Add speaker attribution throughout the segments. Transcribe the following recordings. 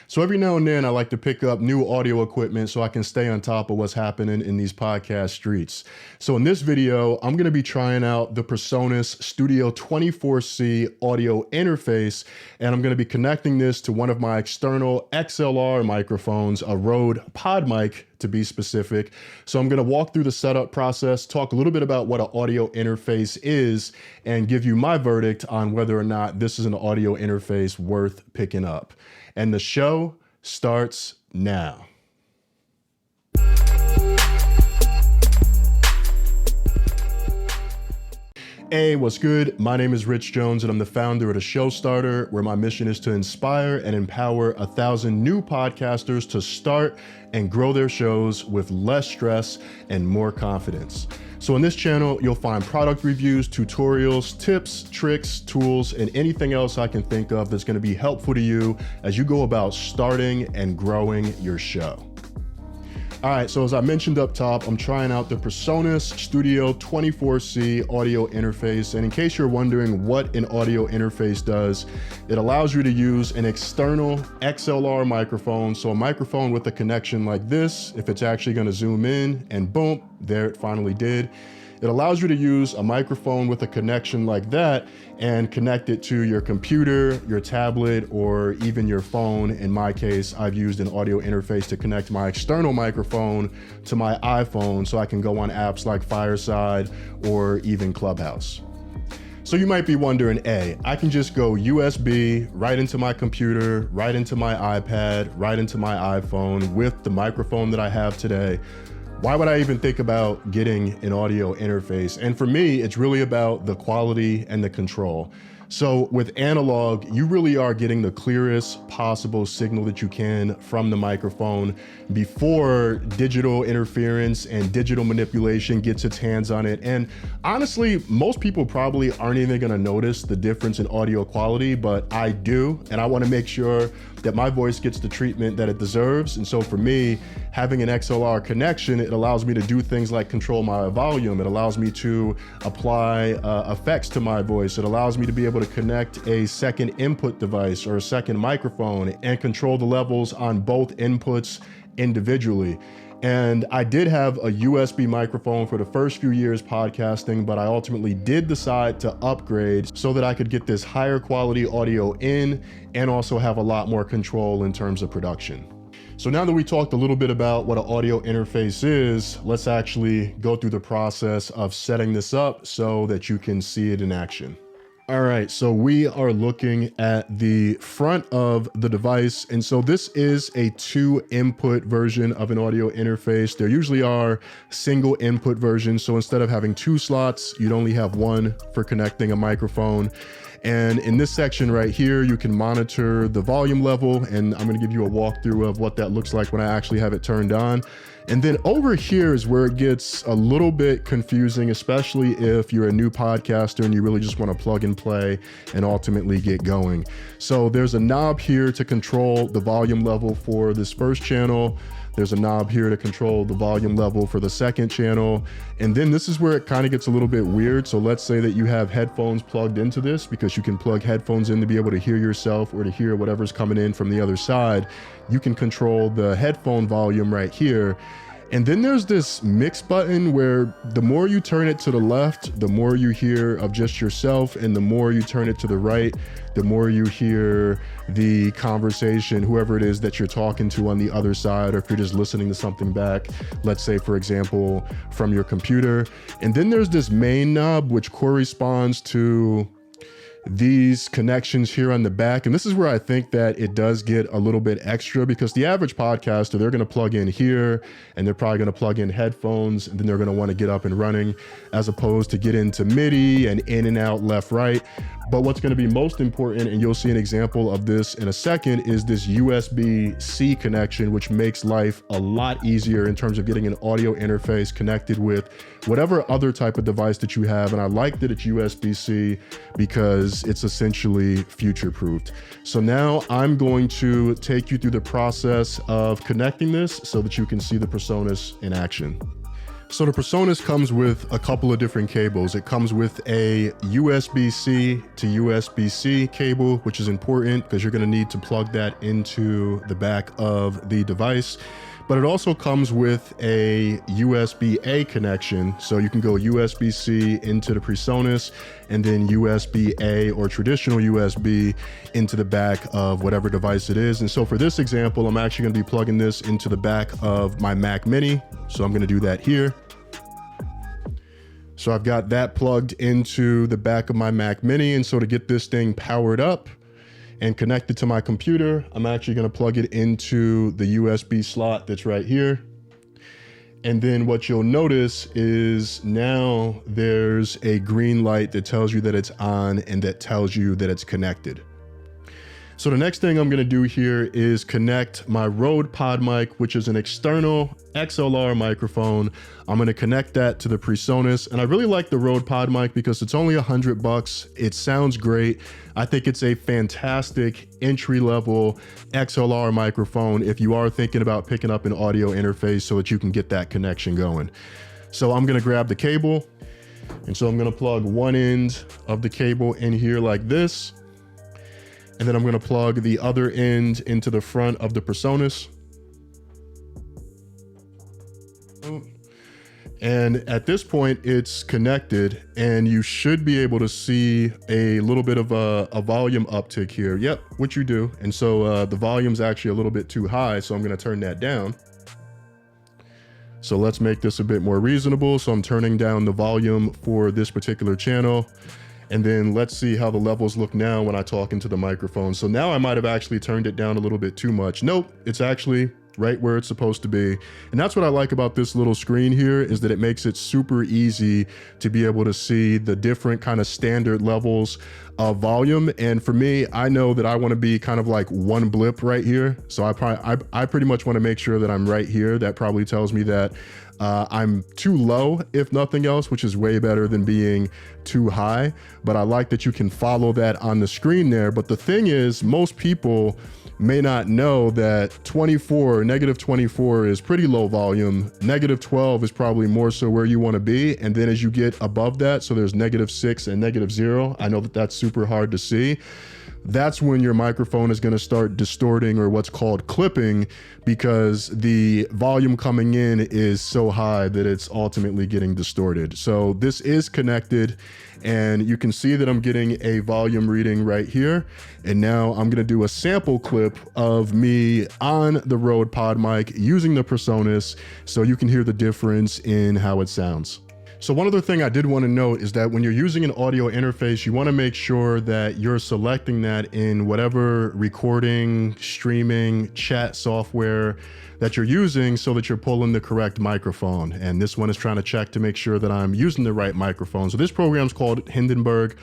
Speaker 1: So every now and then I like to pick up new audio equipment so I can stay on top of what's happening in these podcast streets. So in this video, I'm going to be trying out the PreSonus Studio 24C audio interface, and I'm going to be connecting this to one of my external XLR microphones, a Rode PodMic to be specific. So I'm going to walk through the setup process, talk a little bit about what an audio interface is, and give you my verdict on whether or not this is an audio interface worth picking up. And the show starts now. Hey, what's good? My name is Rich Jones, and I'm the founder of The Show Starter, where my mission is to inspire and empower 1,000 new podcasters to start and grow their shows with less stress and more confidence. So in this channel, you'll find product reviews, tutorials, tips, tricks, tools, and anything else I can think of that's going to be helpful to you as you go about starting and growing your show. All right, so as I mentioned up top, I'm trying out the PreSonus Studio 24C audio interface. And in case you're wondering what an audio interface does, it allows you to use an external XLR microphone. So a microphone with a connection like this, if it's actually gonna zoom in, and boom, there it finally did. It allows you to use a microphone with a connection like that and connect it to your computer, your tablet, or even your phone. In my case, I've used an audio interface to connect my external microphone to my iPhone so I can go on apps like Fireside or even Clubhouse. So you might be wondering, I can just go USB right into my computer, right into my iPad, right into my iPhone with the microphone that I have today. Why would I even think about getting an audio interface? And for me, it's really about the quality and the control. So with analog, you really are getting the clearest possible signal that you can from the microphone before digital interference and digital manipulation gets its hands on it. And honestly, most people probably aren't even gonna notice the difference in audio quality, but I do, and I wanna make sure that my voice gets the treatment that it deserves. And so for me, having an XLR connection, it allows me to do things like control my volume. It allows me to apply effects to my voice. It allows me to be able to connect a second input device or a second microphone and control the levels on both inputs individually. And I did have a USB microphone for the first few years podcasting, but I ultimately did decide to upgrade so that I could get this higher quality audio in and also have a lot more control in terms of production. So now that we talked a little bit about what an audio interface is, let's actually go through the process of setting this up so that you can see it in action. All right, so we are looking at the front of the device. And so this is a 2-input version of an audio interface. There usually are single input versions. So instead of having 2 slots, you'd only have 1 for connecting a microphone. And in this section right here, you can monitor the volume level, and I'm gonna give you a walkthrough of what that looks like when I actually have it turned on. And then over here is where it gets a little bit confusing, especially if you're a new podcaster and you really just want to plug and play and ultimately get going. So there's a knob here to control the volume level for this first channel. There's a knob here to control the volume level for the second channel. And then this is where it kind of gets a little bit weird. So let's say that you have headphones plugged into this, because you can plug headphones in to be able to hear yourself or to hear whatever's coming in from the other side. You can control the headphone volume right here. And then there's this mix button where the more you turn it to the left, the more you hear of just yourself, and the more you turn it to the right, the more you hear the conversation, whoever it is that you're talking to on the other side, or if you're just listening to something back, let's say, for example, from your computer. And then there's this main knob, which corresponds to these connections here on the back. And this is where I think that it does get a little bit extra, because the average podcaster, they're going to plug in here and they're probably going to plug in headphones, and then they're going to want to get up and running, as opposed to get into MIDI and in and out left, right. But what's going to be most important, and you'll see an example of this in a second, is this USB-C connection, which makes life a lot easier in terms of getting an audio interface connected with whatever other type of device that you have. And I like that it's USB-C because it's essentially future-proofed. So now I'm going to take you through the process of connecting this so that you can see the PreSonus in action. So the PreSonus comes with a couple of different cables. It comes with a USB-C to USB-C cable, which is important because you're going to need to plug that into the back of the device. But it also comes with a USB-A connection. So you can go USB-C into the PreSonus and then USB-A or traditional USB into the back of whatever device it is. And so for this example, I'm actually going to be plugging this into the back of my Mac Mini. So I'm going to do that here. So I've got that plugged into the back of my Mac Mini. And so to get this thing powered up and connected to my computer, I'm actually going to plug it into the USB slot that's right here. And then what you'll notice is now there's a green light that tells you that it's on and that tells you that it's connected. So the next thing I'm going to do here is connect my Rode PodMic, which is an external XLR microphone. I'm going to connect that to the PreSonus. And I really like the Rode PodMic because it's only $100. It sounds great. I think it's a fantastic entry-level XLR microphone if you are thinking about picking up an audio interface so that you can get that connection going. So I'm going to grab the cable. And so I'm going to plug one end of the cable in here like this. And then I'm going to plug the other end into the front of the PreSonus. And at this point, it's connected and you should be able to see a little bit of a volume uptick here. Yep, which you do. And so the volume's actually a little bit too high, so I'm going to turn that down. So let's make this a bit more reasonable. So I'm turning down the volume for this particular channel. And then let's see how the levels look now when I talk into the microphone. So now I might have actually turned it down a little bit too much. Nope, it's actually right where it's supposed to be. And that's what I like about this little screen here, is that it makes it super easy to be able to see the different kind of standard levels of volume. And for me, I know that I want to be kind of like one blip right here. So I pretty much want to make sure that I'm right here. That probably tells me that I'm too low, if nothing else, which is way better than being too high. But I like that you can follow that on the screen there. But the thing is, most people may not know that negative 24 is pretty low volume. Negative 12 is probably more so where you want to be. And then as you get above that, so there's -6 and -0. I know that that's super hard to see. That's when your microphone is going to start distorting, or what's called clipping, because the volume coming in is so high that it's ultimately getting distorted. So this is connected, and you can see that I'm getting a volume reading right here. And now I'm going to do a sample clip of me on the Rode PodMic using the PreSonus so you can hear the difference in how it sounds. So one other thing I did want to note is that when you're using an audio interface, you want to make sure that you're selecting that in whatever recording, streaming, chat software that you're using so that you're pulling the correct microphone. And this one is trying to check to make sure that I'm using the right microphone. So this program is called Hindenburg.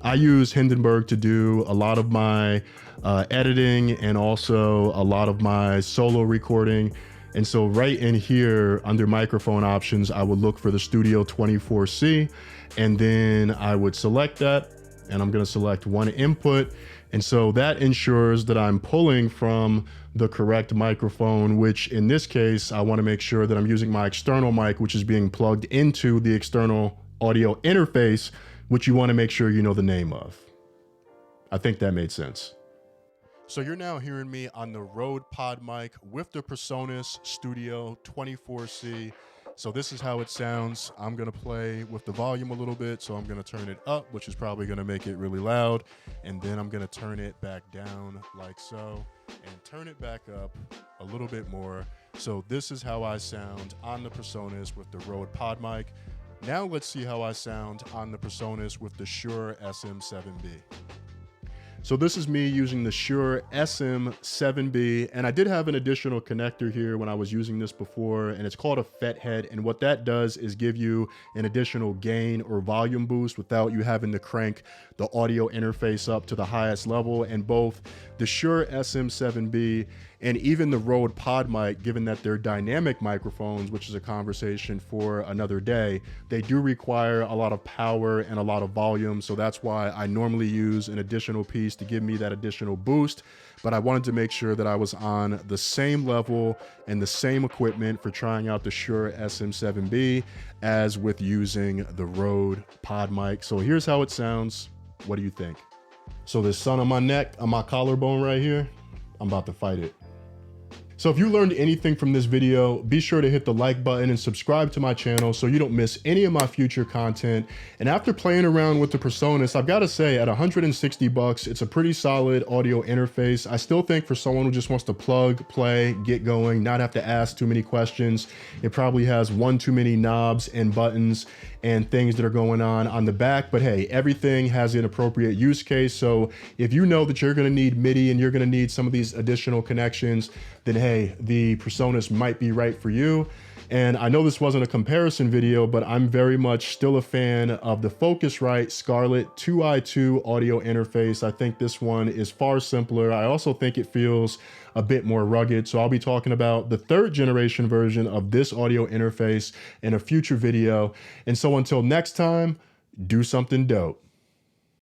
Speaker 1: I use Hindenburg to do a lot of my editing and also a lot of my solo recording. And so right in here under microphone options, I would look for the Studio 24C, and then I would select that, and I'm going to select one input. And so that ensures that I'm pulling from the correct microphone, which in this case, I want to make sure that I'm using my external mic, which is being plugged into the external audio interface, which you want to make sure you know the name of. I think that made sense. So you're now hearing me on the Rode PodMic with the PreSonus Studio 24C. So this is how it sounds. I'm going to play with the volume a little bit. So I'm going to turn it up, which is probably going to make it really loud. And then I'm going to turn it back down like so, and turn it back up a little bit more. So this is how I sound on the PreSonus with the Rode PodMic. Now let's see how I sound on the PreSonus with the Shure SM7B. So this is me using the Shure SM7B, and I did have an additional connector here when I was using this before, and it's called a FET head. And what that does is give you an additional gain or volume boost without you having to crank the audio interface up to the highest level. And both the Shure SM7B And even the Rode PodMic, given that they're dynamic microphones, which is a conversation for another day, they do require a lot of power and a lot of volume. So that's why I normally use an additional piece to give me that additional boost. But I wanted to make sure that I was on the same level and the same equipment for trying out the Shure SM7B as with using the Rode PodMic. So here's how it sounds. What do you think? So this sun on my neck, on my collarbone right here, I'm about to fight it. So if you learned anything from this video, be sure to hit the like button and subscribe to my channel so you don't miss any of my future content. And after playing around with the PreSonus, I've got to say at 160 bucks, it's a pretty solid audio interface. I still think for someone who just wants to plug, play, get going, not have to ask too many questions, it probably has one too many knobs and buttons and things that are going on the back. But hey, everything has an appropriate use case. So if you know that you're going to need MIDI and you're going to need some of these additional connections, then hey, the PreSonus might be right for you. And I know this wasn't a comparison video, but I'm very much still a fan of the Focusrite Scarlett 2i2 audio interface. I think this one is far simpler. I also think it feels a bit more rugged. So I'll be talking about the 3rd generation version of this audio interface in a future video. And so until next time, do something dope.